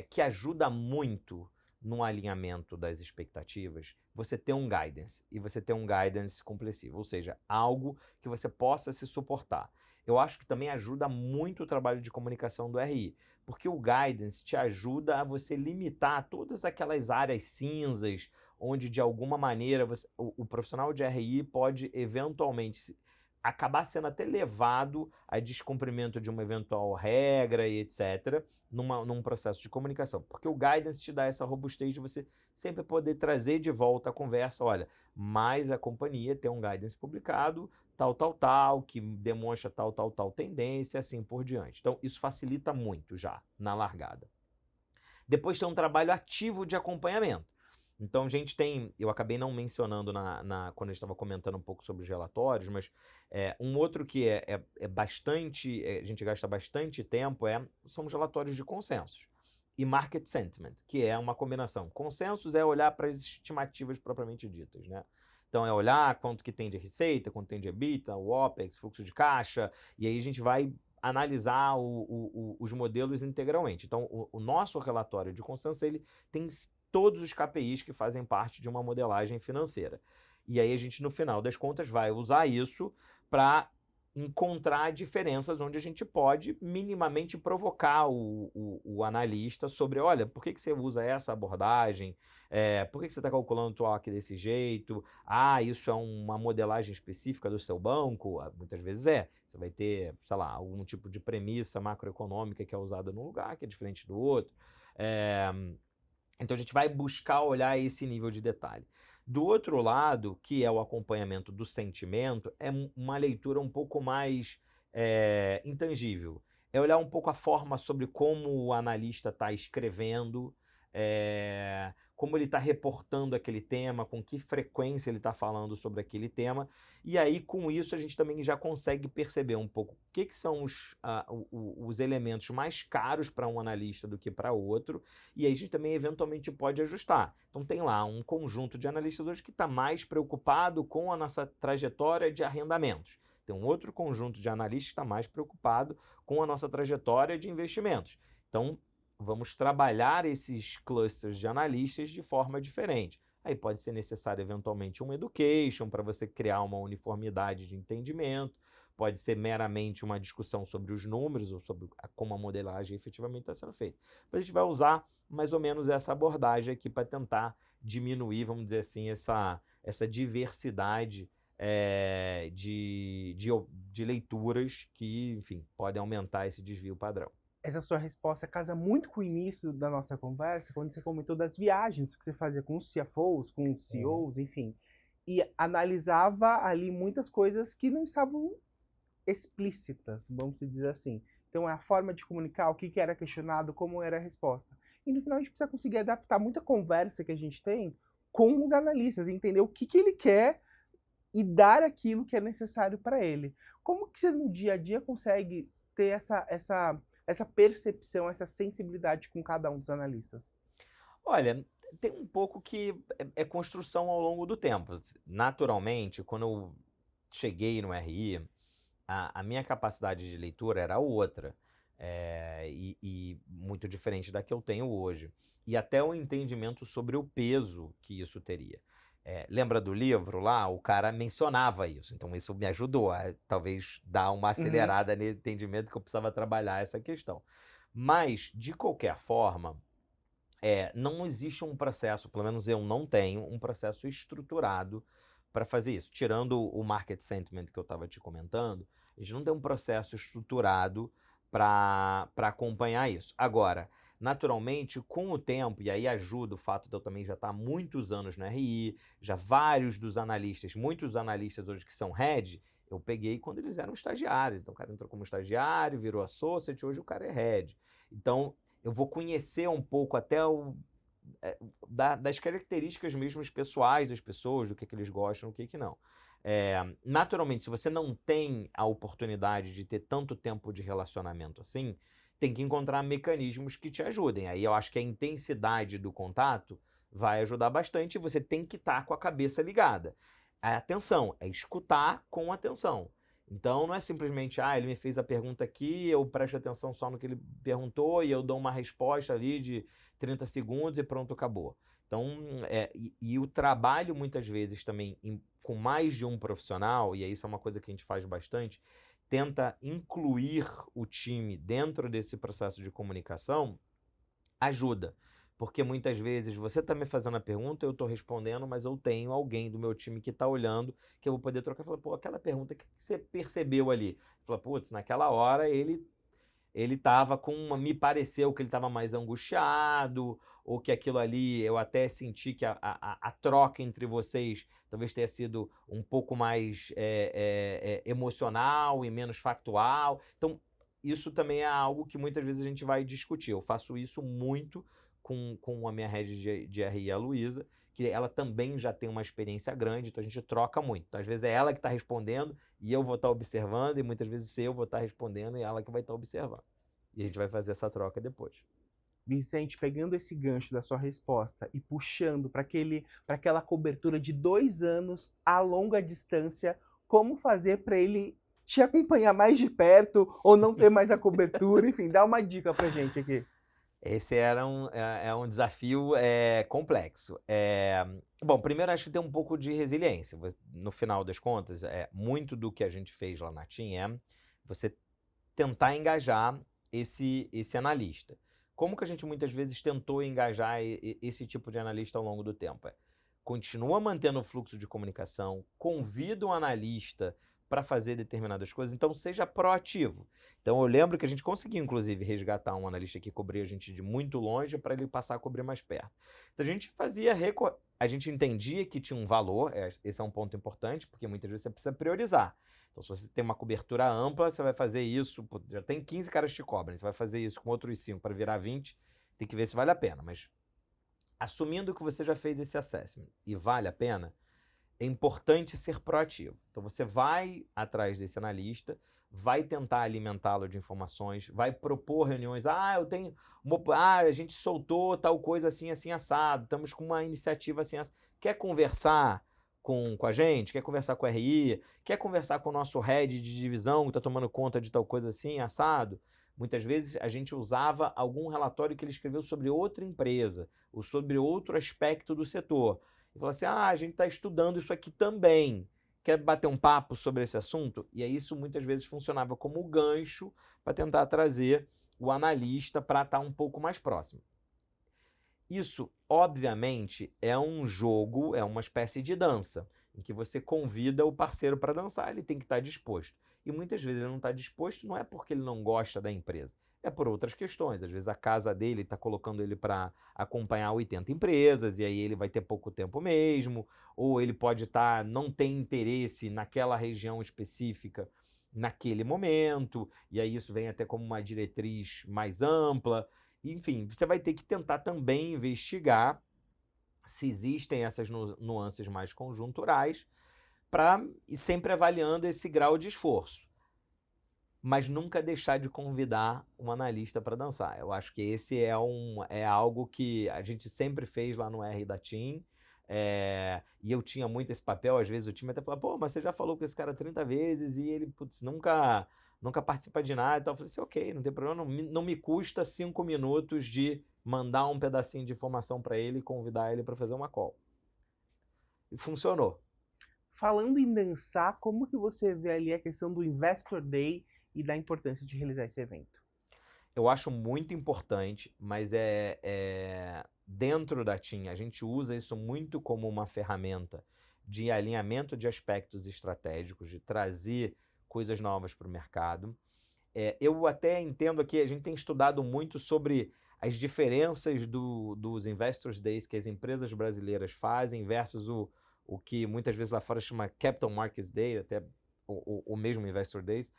que ajuda muito no alinhamento das expectativas, você ter um guidance, e você ter um guidance complessivo, ou seja, algo que você possa se suportar. Eu acho que também ajuda muito o trabalho de comunicação do RI, porque o guidance te ajuda a você limitar todas aquelas áreas cinzas, onde de alguma maneira o profissional de RI pode eventualmente acabar sendo até levado a descumprimento de uma eventual regra e etc., num processo de comunicação. Porque o guidance te dá essa robustez de você sempre poder trazer de volta a conversa, olha, mas a companhia tem um guidance publicado, tal, que demonstra tal tendência, assim por diante. Então, isso facilita muito já na largada. Depois tem um trabalho ativo de acompanhamento. Então, a gente tem, eu acabei não mencionando quando a gente estava comentando um pouco sobre os relatórios, mas um outro que bastante, a gente gasta bastante tempo são os relatórios de consensos e market sentiment, que é uma combinação. Consensos é olhar para as estimativas propriamente ditas, né? Então, é olhar quanto que tem de receita, quanto tem de EBITDA, o OPEX, fluxo de caixa, e aí a gente vai analisar os modelos integralmente. Então, o nosso relatório de consenso, ele tem todos os KPIs que fazem parte de uma modelagem financeira. E aí a gente, no final das contas, vai usar isso para encontrar diferenças onde a gente pode minimamente provocar o analista sobre, olha, por que você usa essa abordagem? Por que você está calculando o TOC desse jeito? Isso é uma modelagem específica do seu banco? Muitas vezes Você vai ter, sei lá, algum tipo de premissa macroeconômica que é usada num lugar que é diferente do outro. Então, a gente vai buscar olhar esse nível de detalhe. Do outro lado, que é o acompanhamento do sentimento, é uma leitura um pouco mais intangível. É olhar um pouco a forma sobre como o analista está escrevendo, como ele está reportando aquele tema, com que frequência ele está falando sobre aquele tema. E aí, com isso, a gente também já consegue perceber um pouco o que são os elementos mais caros para um analista do que para outro. E aí a gente também, eventualmente, pode ajustar. Então, tem lá um conjunto de analistas hoje que está mais preocupado com a nossa trajetória de arrendamentos. Tem um outro conjunto de analistas que está mais preocupado com a nossa trajetória de investimentos. Então, vamos trabalhar esses clusters de analistas de forma diferente. Aí pode ser necessário, eventualmente, um education para você criar uma uniformidade de entendimento. Pode ser meramente uma discussão sobre os números ou sobre como a modelagem efetivamente está sendo feita. Mas a gente vai usar mais ou menos essa abordagem aqui para tentar diminuir, vamos dizer assim, essa diversidade de leituras que, enfim, podem aumentar esse desvio padrão. Essa sua resposta casa muito com o início da nossa conversa, quando você comentou das viagens que você fazia com os CFOs, com os CEOs, enfim, e analisava ali muitas coisas que não estavam explícitas, vamos dizer assim. Então é a forma de comunicar, o que que era questionado, como era a resposta. E no final a gente precisa conseguir adaptar muita conversa que a gente tem com os analistas, entender o que que ele quer e dar aquilo que é necessário para ele. Como que você no dia a dia consegue ter essa percepção, essa sensibilidade com cada um dos analistas? Olha, tem um pouco que é construção ao longo do tempo. Naturalmente, quando eu cheguei no RI, a minha capacidade de leitura era outra, e muito diferente da que eu tenho hoje. E até o entendimento sobre o peso que isso teria. Lembra do livro lá? O cara mencionava isso, então isso me ajudou a talvez dar uma Uhum, acelerada no entendimento que eu precisava trabalhar essa questão. Mas, de qualquer forma, não existe um processo, pelo menos eu não tenho, um processo estruturado para fazer isso. Tirando o market sentiment que eu estava te comentando, a gente não tem um processo estruturado para acompanhar isso. Agora, naturalmente, com o tempo, e aí ajuda o fato de eu também já estar há muitos anos no RI, já vários dos analistas, muitos analistas hoje que são head, eu peguei quando eles eram estagiários. Então o cara entrou como estagiário, virou associate, hoje o cara é head. Então, eu vou conhecer um pouco até das características mesmo pessoais das pessoas, do que eles gostam, o que não. Naturalmente, se você não tem a oportunidade de ter tanto tempo de relacionamento assim, tem que encontrar mecanismos que te ajudem. Aí eu acho que a intensidade do contato vai ajudar bastante e você tem que estar com a cabeça ligada. A atenção, é escutar com atenção. Então não é simplesmente, ele me fez a pergunta aqui, eu presto atenção só no que ele perguntou e eu dou uma resposta ali de 30 segundos e pronto, acabou. Então, e o trabalho muitas vezes também com mais de um profissional, e isso é uma coisa que a gente faz bastante, tenta incluir o time dentro desse processo de comunicação, ajuda. Porque muitas vezes você está me fazendo a pergunta, eu estou respondendo, mas eu tenho alguém do meu time que está olhando, que eu vou poder trocar. Fala, pô, aquela pergunta que você percebeu ali? Fala, putz, naquela hora ele estava me pareceu que ele estava mais angustiado, ou que aquilo ali eu até senti que a troca entre vocês talvez tenha sido um pouco mais emocional e menos factual. Então, isso também é algo que muitas vezes a gente vai discutir. Eu faço isso muito com a minha head de RI, a Luísa, que ela também já tem uma experiência grande, então a gente troca muito. Então, às vezes é ela que está respondendo e eu vou estar observando, e muitas vezes eu vou estar respondendo e ela que vai estar observando. E a gente vai fazer essa troca depois. Vicente, pegando esse gancho da sua resposta e puxando para aquela cobertura de 2 anos a longa distância, como fazer para ele te acompanhar mais de perto ou não ter mais a cobertura? Enfim, dá uma dica para gente aqui. Esse é um desafio complexo. Bom, primeiro acho que tem um pouco de resiliência. No final das contas, muito do que a gente fez lá na TIM é você tentar engajar esse analista. Como que a gente muitas vezes tentou engajar esse tipo de analista ao longo do tempo? Continua mantendo o fluxo de comunicação, convida um analista para fazer determinadas coisas, então seja proativo. Então eu lembro que a gente conseguiu, inclusive, resgatar um analista que cobria a gente de muito longe para ele passar a cobrir mais perto. Então a gente a gente entendia que tinha um valor, esse é um ponto importante, porque muitas vezes você precisa priorizar. Então, se você tem uma cobertura ampla, você vai fazer isso, já tem 15 caras que te cobram, você vai fazer isso com outros 5 para virar 20, tem que ver se vale a pena. Mas, assumindo que você já fez esse assessment e vale a pena, é importante ser proativo. Então, você vai atrás desse analista, vai tentar alimentá-lo de informações, vai propor reuniões. A gente soltou tal coisa assim, assim, assado, estamos com uma iniciativa assim, assado. Quer conversar com a gente? Quer conversar com o RI? Quer conversar com o nosso head de divisão que está tomando conta de tal coisa assim, assado? Muitas vezes a gente usava algum relatório que ele escreveu sobre outra empresa, ou sobre outro aspecto do setor. E falou assim, a gente está estudando isso aqui também. Quer bater um papo sobre esse assunto? E aí isso muitas vezes funcionava como gancho para tentar trazer o analista para estar um pouco mais próximo. Isso, obviamente, é um jogo, é uma espécie de dança, em que você convida o parceiro para dançar, ele tem que estar disposto. E muitas vezes ele não está disposto, não é porque ele não gosta da empresa, é por outras questões. Às vezes a casa dele está colocando ele para acompanhar 80 empresas, e aí ele vai ter pouco tempo mesmo, ou ele pode não ter interesse naquela região específica naquele momento, e aí isso vem até como uma diretriz mais ampla. Enfim, você vai ter que tentar também investigar se existem essas nuances mais conjunturais, para ir sempre avaliando esse grau de esforço. Mas nunca deixar de convidar um analista para dançar. Eu acho que esse é algo que a gente sempre fez lá no R da TIM, e eu tinha muito esse papel. Às vezes o time até falava, pô, mas você já falou com esse cara 30 vezes e ele, putz, nunca participa de nada. Então eu falei assim, ok, não tem problema, não me custa 5 minutos de mandar um pedacinho de informação para ele e convidar ele para fazer uma call. E funcionou. Falando em dançar, como que você vê ali a questão do Investor Day e da importância de realizar esse evento? Eu acho muito importante, mas dentro da TIM, a gente usa isso muito como uma ferramenta de alinhamento de aspectos estratégicos, de trazer coisas novas para o mercado. Eu até entendo aqui, a gente tem estudado muito sobre as diferenças dos Investors Days que as empresas brasileiras fazem versus o que muitas vezes lá fora chama Capital Markets Day, até o mesmo Investor Days.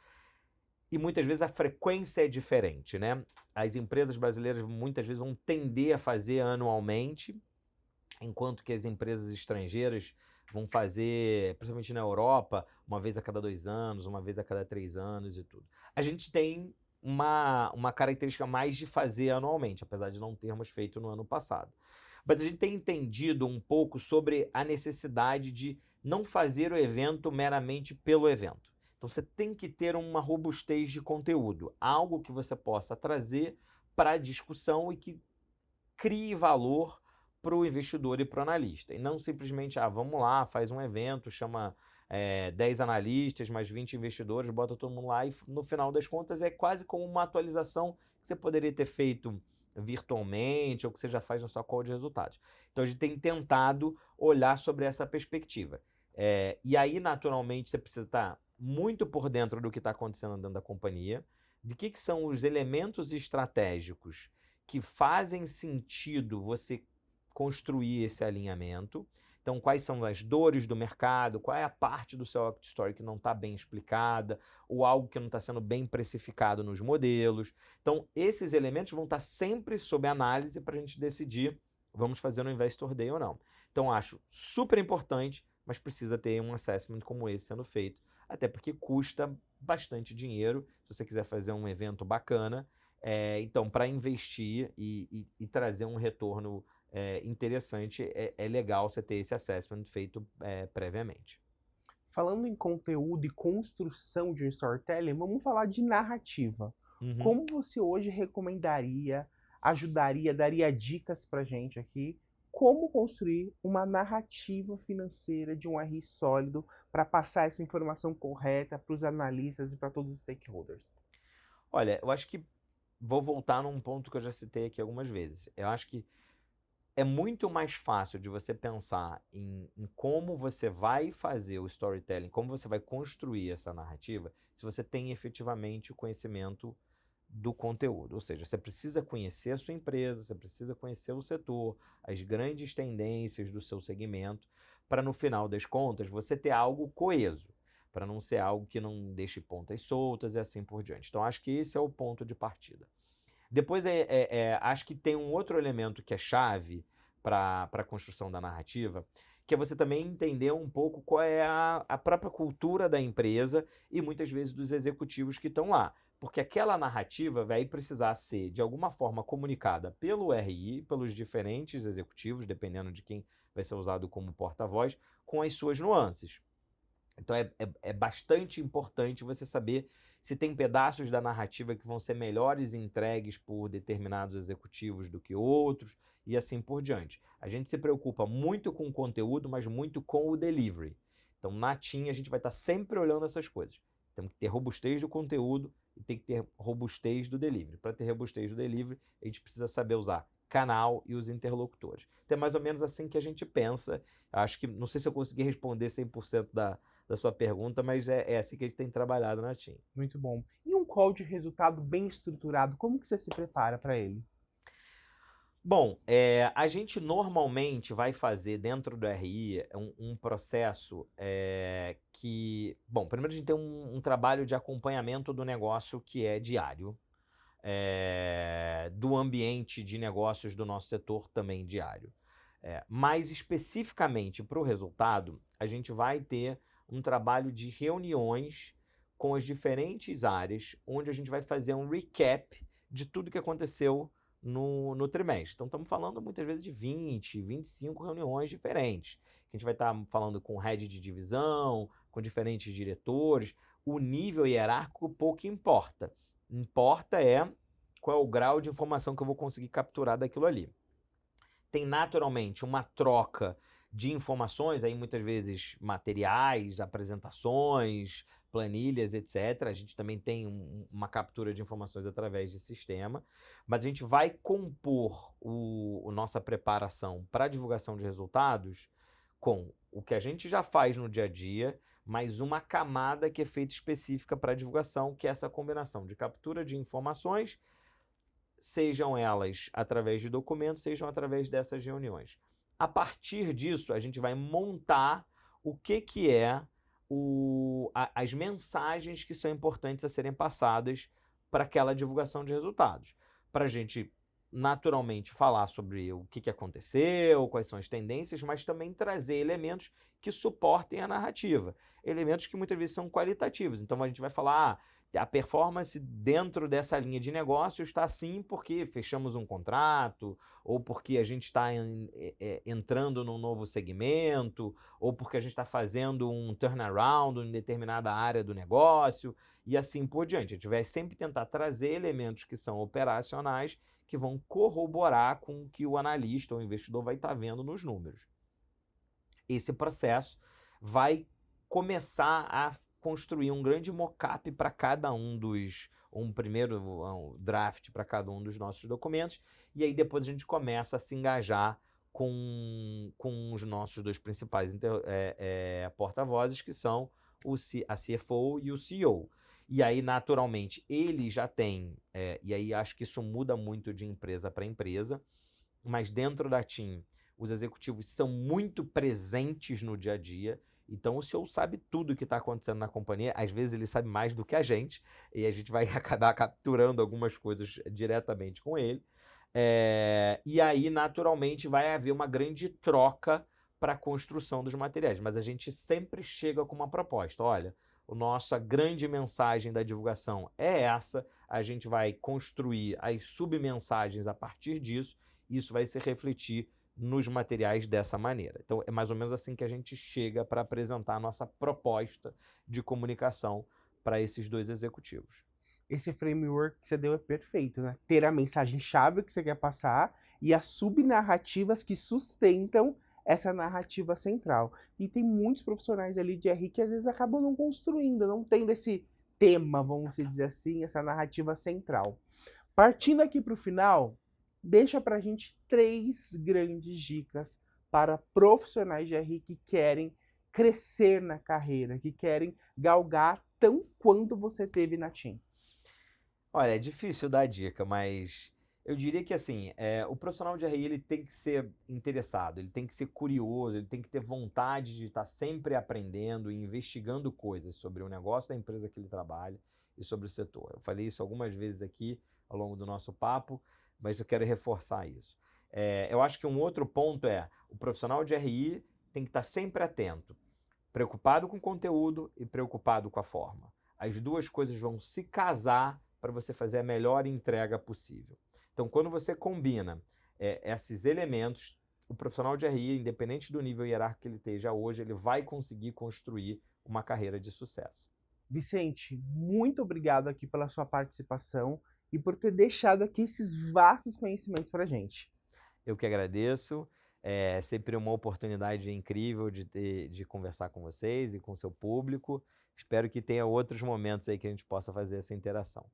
E muitas vezes a frequência é diferente, né? As empresas brasileiras muitas vezes vão tender a fazer anualmente, enquanto que as empresas estrangeiras vão fazer, principalmente na Europa, uma vez a cada 2 anos, uma vez a cada 3 anos e tudo. A gente tem uma característica mais de fazer anualmente, apesar de não termos feito no ano passado. Mas a gente tem entendido um pouco sobre a necessidade de não fazer o evento meramente pelo evento. Então você tem que ter uma robustez de conteúdo, algo que você possa trazer para a discussão e que crie valor para o investidor e para o analista. E não simplesmente, vamos lá, faz um evento, chama 10 analistas, mais 20 investidores, bota todo mundo lá e no final das contas é quase como uma atualização que você poderia ter feito virtualmente ou que você já faz na sua call de resultados. Então a gente tem tentado olhar sobre essa perspectiva. E aí, naturalmente, você precisa estar muito por dentro do que está acontecendo dentro da companhia, de que são os elementos estratégicos que fazem sentido você construir esse alinhamento. Então, quais são as dores do mercado, qual é a parte do seu equity story que não está bem explicada, ou algo que não está sendo bem precificado nos modelos. Então, esses elementos vão estar sempre sob análise para a gente decidir, vamos fazer no Investor Day ou não. Então, acho super importante, mas precisa ter um assessment como esse sendo feito, até porque custa bastante dinheiro, se você quiser fazer um evento bacana. Então, para investir e trazer um retorno interessante, é legal você ter esse assessment feito previamente. Falando em conteúdo e construção de um storytelling, vamos falar de narrativa. Como você hoje recomendaria, ajudaria, daria dicas pra gente aqui, como construir uma narrativa financeira de um RI sólido para passar essa informação correta para os analistas e para todos os stakeholders? Olha, eu acho que vou voltar num ponto que eu já citei aqui algumas vezes. Eu acho que é muito mais fácil de você pensar em como você vai fazer o storytelling, como você vai construir essa narrativa, se você tem efetivamente o conhecimento do conteúdo. Ou seja, você precisa conhecer a sua empresa, você precisa conhecer o setor, as grandes tendências do seu segmento, para no final das contas você ter algo coeso, para não ser algo que não deixe pontas soltas e assim por diante. Então, acho que esse é o ponto de partida. Depois, acho que tem um outro elemento que é chave para a construção da narrativa, que é você também entender um pouco qual é a própria cultura da empresa e muitas vezes dos executivos que estão lá. Porque aquela narrativa vai precisar ser, de alguma forma, comunicada pelo RI, pelos diferentes executivos, dependendo de quem vai ser usado como porta-voz, com as suas nuances. Então é bastante importante você saber se tem pedaços da narrativa que vão ser melhores entregues por determinados executivos do que outros e assim por diante. A gente se preocupa muito com o conteúdo, mas muito com o delivery. Então, na TIM, a gente vai estar sempre olhando essas coisas. Temos que ter robustez do conteúdo e tem que ter robustez do delivery. Para ter robustez do delivery, a gente precisa saber usar canal e os interlocutores. Então, é mais ou menos assim que a gente pensa. Acho que, não sei se eu consegui responder 100% da sua pergunta, mas é assim que a gente tem trabalhado na TIM. Muito bom. E um call de resultado bem estruturado, como que você se prepara para ele? Bom, a gente normalmente vai fazer dentro do RI um processo que... Bom, primeiro a gente tem um trabalho de acompanhamento do negócio que é diário, do ambiente de negócios do nosso setor também diário. Mais especificamente para o resultado, a gente vai ter um trabalho de reuniões com as diferentes áreas, onde a gente vai fazer um recap de tudo que aconteceu no trimestre. Então, estamos falando muitas vezes de 20, 25 reuniões diferentes. A gente vai estar falando com o head de divisão, com diferentes diretores. O nível hierárquico pouco importa. Importa qual é o grau de informação que eu vou conseguir capturar daquilo ali. Tem naturalmente uma troca de informações, aí muitas vezes materiais, apresentações, planilhas, etc. A gente também tem uma captura de informações através de sistema, mas a gente vai compor nossa preparação para a divulgação de resultados com o que a gente já faz no dia a dia, mais uma camada que é feita específica para a divulgação, que é essa combinação de captura de informações, sejam elas através de documentos, sejam através dessas reuniões. A partir disso, a gente vai montar o que é as mensagens que são importantes a serem passadas para aquela divulgação de resultados. Para a gente, naturalmente, falar sobre o que aconteceu, quais são as tendências, mas também trazer elementos que suportem a narrativa. Elementos que muitas vezes são qualitativos. Então, a gente vai falar... a performance dentro dessa linha de negócio está assim porque fechamos um contrato, ou porque a gente está entrando num novo segmento, ou porque a gente está fazendo um turnaround em determinada área do negócio, e assim por diante. A gente vai sempre tentar trazer elementos que são operacionais, que vão corroborar com o que o analista ou o investidor vai estar vendo nos números. Esse processo vai começar a construir um grande mock-up para cada um primeiro draft para cada um dos nossos documentos, e aí depois a gente começa a se engajar com os nossos dois principais porta-vozes, que são a CFO e o CEO. E aí, naturalmente, ele já tem, e aí acho que isso muda muito de empresa para empresa, mas dentro da TIM, os executivos são muito presentes no dia a dia. Então, o CEO sabe tudo o que está acontecendo na companhia. Às vezes, ele sabe mais do que a gente, e a gente vai acabar capturando algumas coisas diretamente com ele. E aí, naturalmente, vai haver uma grande troca para a construção dos materiais. Mas a gente sempre chega com uma proposta. Olha, a nossa grande mensagem da divulgação é essa. A gente vai construir as submensagens a partir disso. E isso vai se refletir nos materiais dessa maneira. Então, é mais ou menos assim que a gente chega para apresentar a nossa proposta de comunicação para esses dois executivos. Esse framework que você deu é perfeito, né? Ter a mensagem-chave que você quer passar e as subnarrativas que sustentam essa narrativa central. E tem muitos profissionais ali de RI que às vezes acabam não construindo, não tendo esse tema, vamos dizer assim, essa narrativa central. Partindo aqui para o final, deixa pra gente 3 grandes dicas para profissionais de RI que querem crescer na carreira, que querem galgar tão quanto você teve na TIM. Olha, é difícil dar dica, mas eu diria que assim, o profissional de RI ele tem que ser interessado, ele tem que ser curioso, ele tem que ter vontade de estar sempre aprendendo e investigando coisas sobre o negócio da empresa que ele trabalha e sobre o setor. Eu falei isso algumas vezes aqui ao longo do nosso papo, mas eu quero reforçar isso. Eu acho que um outro ponto o profissional de RI tem que estar sempre atento, preocupado com o conteúdo e preocupado com a forma. As duas coisas vão se casar para você fazer a melhor entrega possível. Então, quando você combina esses elementos, o profissional de RI, independente do nível hierárquico que ele esteja hoje, ele vai conseguir construir uma carreira de sucesso. Vicente, muito obrigado aqui pela sua participação e por ter deixado aqui esses vastos conhecimentos para a gente. Eu que agradeço. É sempre uma oportunidade incrível de conversar com vocês e com o seu público. Espero que tenha outros momentos aí que a gente possa fazer essa interação.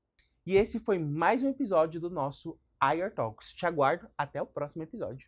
E esse foi mais um episódio do nosso IR Talks. Te aguardo até o próximo episódio.